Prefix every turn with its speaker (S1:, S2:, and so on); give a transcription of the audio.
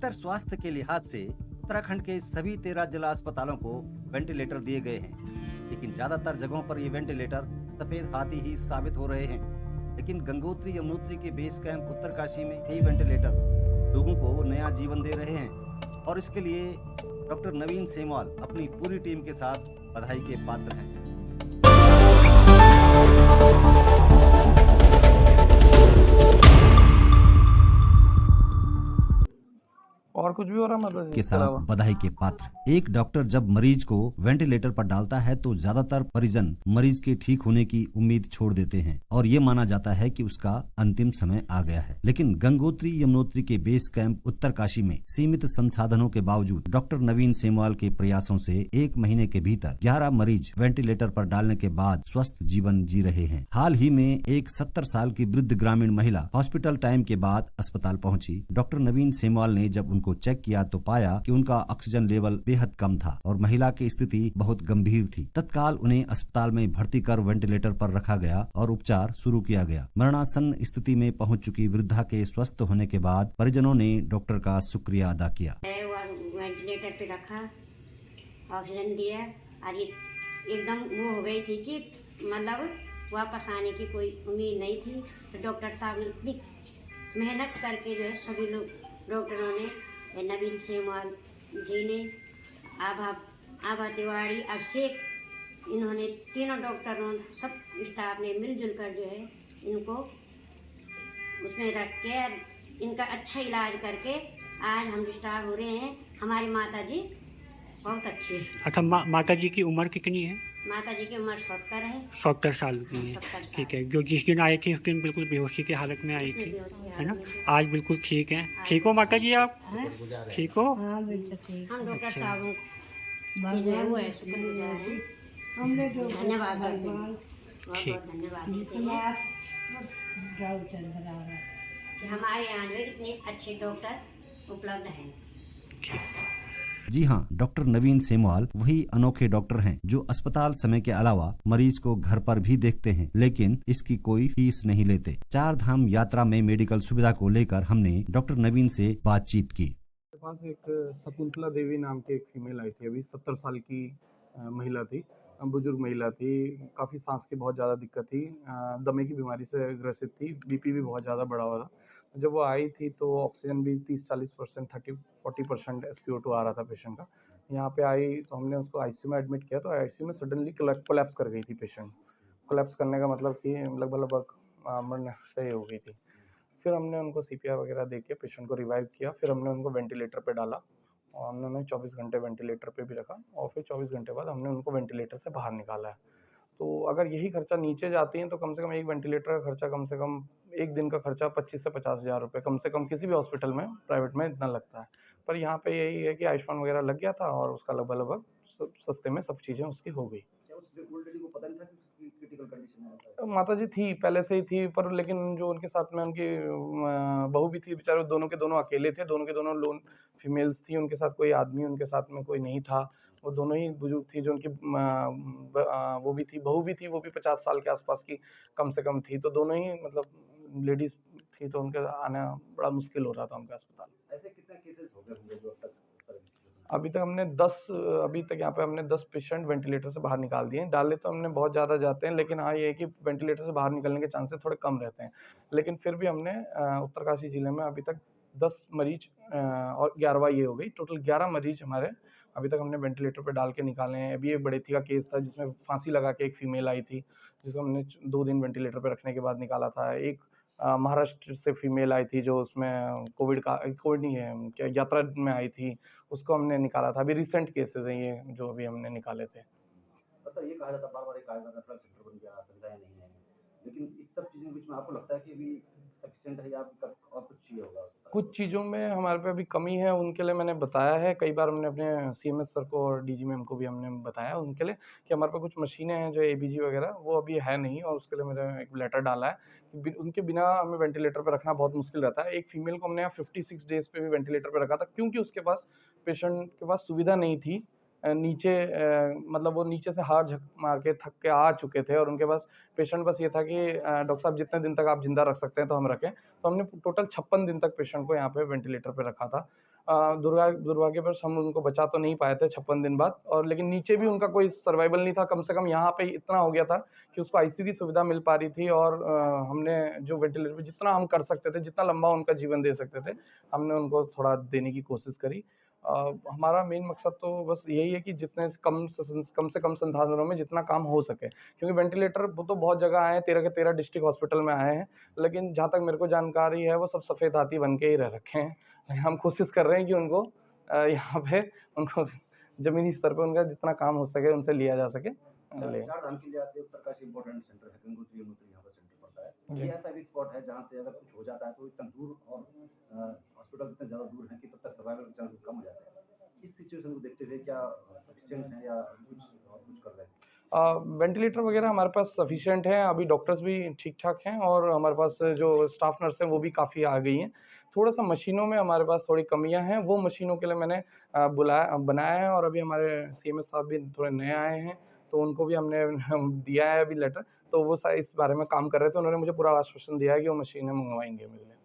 S1: बेहतर स्वास्थ्य के लिहाज से उत्तराखंड के सभी 13 जिला अस्पतालों को वेंटिलेटर दिए गए हैं, लेकिन ज्यादातर जगहों पर ये वेंटिलेटर सफेद हाथी ही साबित हो रहे हैं। लेकिन गंगोत्री यमुनोत्री के बेस कैंप उत्तरकाशी में कई वेंटिलेटर लोगों को नया जीवन दे रहे हैं और इसके लिए डॉक्टर नवीन सेमवाल अपनी पूरी टीम के साथ बधाई के पात्र हैं।
S2: और कुछ भी हो रहा मतलब
S1: के साथ बधाई के पात्र। एक डॉक्टर जब मरीज को वेंटिलेटर पर डालता है तो ज्यादातर परिजन मरीज के ठीक होने की उम्मीद छोड़ देते हैं और ये माना जाता है कि उसका अंतिम समय आ गया है। लेकिन गंगोत्री यमुनोत्री के बेस कैंप उत्तरकाशी में सीमित संसाधनों के बावजूद डॉक्टर नवीन सेमवाल के प्रयासों से 1 महीने के भीतर 11 मरीज वेंटिलेटर पर डालने के बाद स्वस्थ जीवन जी रहे हैं। हाल ही में एक 70 साल की वृद्ध ग्रामीण महिला हॉस्पिटल टाइम के बाद अस्पताल पहुंची। डॉक्टर नवीन सेमवाल ने जब उनको चेक किया तो पाया कि उनका ऑक्सीजन लेवल बेहद कम था और महिला की स्थिति बहुत गंभीर थी। तत्काल उन्हें अस्पताल में भर्ती कर वेंटिलेटर पर रखा गया और उपचार शुरू किया गया। मरणासन्न स्थिति में पहुंच चुकी वृद्धा के स्वस्थ होने के बाद परिजनों ने डॉक्टर का शुक्रिया अदा किया।
S3: वेंटिलेटर पे रखा, ऑक्सीजन दिया और ये एकदम वो हो गई थी कि मतलब वापस आने की कोई उम्मीद नहीं थी। तो डॉक्टर साहब ने इतनी मेहनत करके जो है सभी लोग डॉक्टरों ने, नवीन सेमवाल जी ने, आभा तिवारी, अभिषेक, इन्होंने तीनों डॉक्टरों सब स्टाफ ने मिलजुल कर जो है इनको उसमें रख के और इनका अच्छा इलाज करके आज हम डिस्चार्ज हो रहे हैं। हमारी माता जी बहुत अच्छी है।
S4: अच्छा, माता जी की उम्र कितनी है?
S3: माता जी की उम्र 70 है।
S4: 70 साल की है।
S3: 70 साल।
S4: ठीक है। जो जिस दिन आई थी उस दिन बिल्कुल बेहोशी की हालत में आई थी, है ना? आज बिल्कुल ठीक है। ठीक हो माता जी आप? ठीक हो?
S3: हम डॉक्टर साहब जो है वो शुक्रगुजार हैं। धन्यवाद करते हैं, बहुत बहुत धन्यवाद देते हैं कि हमारे यहाँ जो इतने अच्छे डॉक्टर उपलब्ध हैं।
S1: जी हाँ, डॉक्टर नवीन सेमवाल वही अनोखे डॉक्टर हैं जो अस्पताल समय के अलावा मरीज को घर पर भी देखते हैं, लेकिन इसकी कोई फीस नहीं लेते। 4 धाम यात्रा में मेडिकल सुविधा को लेकर हमने डॉक्टर नवीन से बातचीत की।
S2: मेरे पास एक शकुंतला देवी नाम की एक फीमेल आई थी, अभी 70 साल की महिला थी, बुजुर्ग महिला थी। काफ़ी सांस की बहुत ज़्यादा दिक्कत थी, दमे की बीमारी से ग्रसित थी, बीपी भी बहुत ज़्यादा बढ़ा हुआ था। जब वो आई थी तो ऑक्सीजन भी 30-40%, 30-40% SpO2 आ रहा था पेशेंट का। यहाँ पे आई तो हमने उसको आईसीयू में एडमिट किया, तो आईसीयू में सडनली कोलैप्स कर गई थी पेशेंट। कोलैप्स करने का मतलब कि लगभग मरने से हो गई थी। फिर हमने उनको सीपीआर वगैरह दे के पेशेंट को रिवाइव किया। फिर हमने उनको वेंटिलेटर पे डाला और हमने उन्हें 24 घंटे वेंटिलेटर पे भी रखा और फिर 24 घंटे बाद हमने उनको वेंटिलेटर से बाहर निकाला है। तो अगर यही खर्चा नीचे जाती हैं तो कम से कम एक वेंटिलेटर का खर्चा, कम से कम एक दिन का खर्चा 25 से 50 हज़ार रुपये कम से कम किसी भी हॉस्पिटल में, प्राइवेट में इतना लगता है। पर यहाँ पे यही है कि आयुष्मान वगैरह लग गया था और उसका लगभग सस्ते में सब चीज़ें उसकी हो गई। माता जी थी, पहले से ही थी, पर लेकिन जो उनके साथ में उनकी बहू भी थी, बेचारे दोनों के दोनों अकेले थे, दोनों के दोनों लोन फीमेल्स थी, उनके साथ कोई आदमी उनके साथ में कोई नहीं था। वो दोनों ही बुजुर्ग थी। जो उनकी वो भी थी, बहू भी थी, वो भी 50 साल के आसपास की कम से कम थी। तो दोनों ही मतलब लेडीज थी, तो उनके आना बड़ा मुश्किल हो रहा था उनके अस्पताल। ऐसे कितने केसेस हो गए होंगे जो अब तक? अभी तक यहाँ पे हमने 10 पेशेंट वेंटिलेटर से बाहर निकाल दिए हैं। डाले तो हमने बहुत ज़्यादा जाते हैं, लेकिन हाँ ये है कि वेंटिलेटर से बाहर निकलने के चांसेस थोड़े कम रहते हैं। लेकिन फिर भी हमने उत्तरकाशी जिले में अभी तक 10 मरीज और 11वां ये हो गई, टोटल 11 मरीज हमारे अभी तक हमने वेंटिलेटर पे डाल के निकाले हैं। अभी एक बड़ेथी का केस था जिसमें फांसी लगा के एक फीमेल आई थी, जिसको हमने 2 दिन वेंटिलेटर पे रखने के बाद निकाला था। एक महाराष्ट्र से फीमेल आई थी जो उसमें कोविड नहीं है क्या, यात्रा में आई थी, उसको हमने निकाला था। अभी रिसेंट केसेस हैं ये जो अभी हमने निकाले थे।
S5: अच्छा, ये कहा जाता है बार-बार, ये कहा जाता है रेफरल सेंटर बन गया, सुविधाएँ नहीं है। लेकिन इस सब चीज़ों के बीच में आपको लगता है कि अभी सफिशिएंट है या और कुछ चाहिए होगा?
S2: कुछ चीज़ों में हमारे पे अभी कमी है, उनके लिए मैंने बताया है। कई बार हमने अपने सीएमएस सर को और डीजी मैम को भी हमने बताया उनके लिए कि हमारे पे कुछ मशीनें हैं जो एबीजी वगैरह, वो अभी है नहीं, और उसके लिए मैंने एक लेटर डाला है कि उनके बिना हमें वेंटिलेटर पे रखना बहुत मुश्किल रहता है। एक फीमेल को हमने यहाँ 56 डेज़ पे भी वेंटिलेटर पे रखा था, क्योंकि उसके पास, पेशेंट के पास सुविधा नहीं थी। नीचे मतलब वो नीचे से हाथ झक मार के थक के आ चुके थे और उनके पास, पेशेंट बस ये था कि डॉक्टर साहब जितने दिन तक आप ज़िंदा रख सकते हैं तो हम रखें। तो हमने टोटल 56 दिन तक पेशेंट को यहाँ पे वेंटिलेटर पे रखा था। दुर्भाग्यवश हम उनको बचा तो नहीं पाए थे 56 दिन बाद, और लेकिन नीचे भी उनका कोई सर्वाइवल नहीं था। कम से कम यहाँ पे इतना हो गया था कि उसको आईसीयू की सुविधा मिल पा रही थी, और हमने जो वेंटिलेटर पे जितना हम कर सकते थे, जितना लंबा उनका जीवन दे सकते थे, हमने उनको थोड़ा देने की कोशिश करी। हमारा मेन मकसद तो बस यही है कि जितने से कम संसाधनों में जितना काम हो सके, क्योंकि वेंटिलेटर वो तो बहुत जगह आए हैं, 13 के 13 डिस्ट्रिक्ट हॉस्पिटल में आए हैं, लेकिन जहाँ तक मेरे को जानकारी है वो सब सफ़ेद हाथी बन के ही रह रखे हैं। हम कोशिश कर रहे हैं कि उनको यहाँ पे उनको ज़मीनी स्तर पे उनका जितना काम हो सके उनसे लिया जा सके लें।
S5: चार धाम के लिहाज से उत्तरकाशी इम्पोर्टेंट सेंटर है, गंगोत्री यमुनोत्री यहाँ पर सेंटर पड़ता है।
S2: जी।
S5: ये ऐसा भी स्पॉट है जहाँ से अगर कुछ हो जाता है तो इतना दूर, और हॉस्पिटल इतने ज़्यादा दूर हैं कि तब तक सर्वाइवल के चांसेस कम हो जाते हैं। इस सिचुएशन को देखते हुए क्या सफिशिएंट है या कुछ कर रहे हैं?
S2: वेंटिलेटर वगैरह हमारे पास सफिशिएंट हैं, अभी डॉक्टर्स भी ठीक-ठाक हैं, और हमारे पास जो स्टाफ नर्स हैं वो भी काफ़ी आ गई हैं। थोड़ा-सा मशीनों में हमारे पास थोड़ी कमियाँ हैं, वो मशीनों के लिए मैंने बनाया है, और अभी हमारे सीएमएस साहब भी थोड़े नए आए हैं, तो उनको भी हमने दिया है अभी लेटर, तो वो इस बारे में काम कर रहे थे। उन्होंने मुझे पूरा आश्वासन दिया है कि वो मशीनें मँगवाएँगे मेरे लिए।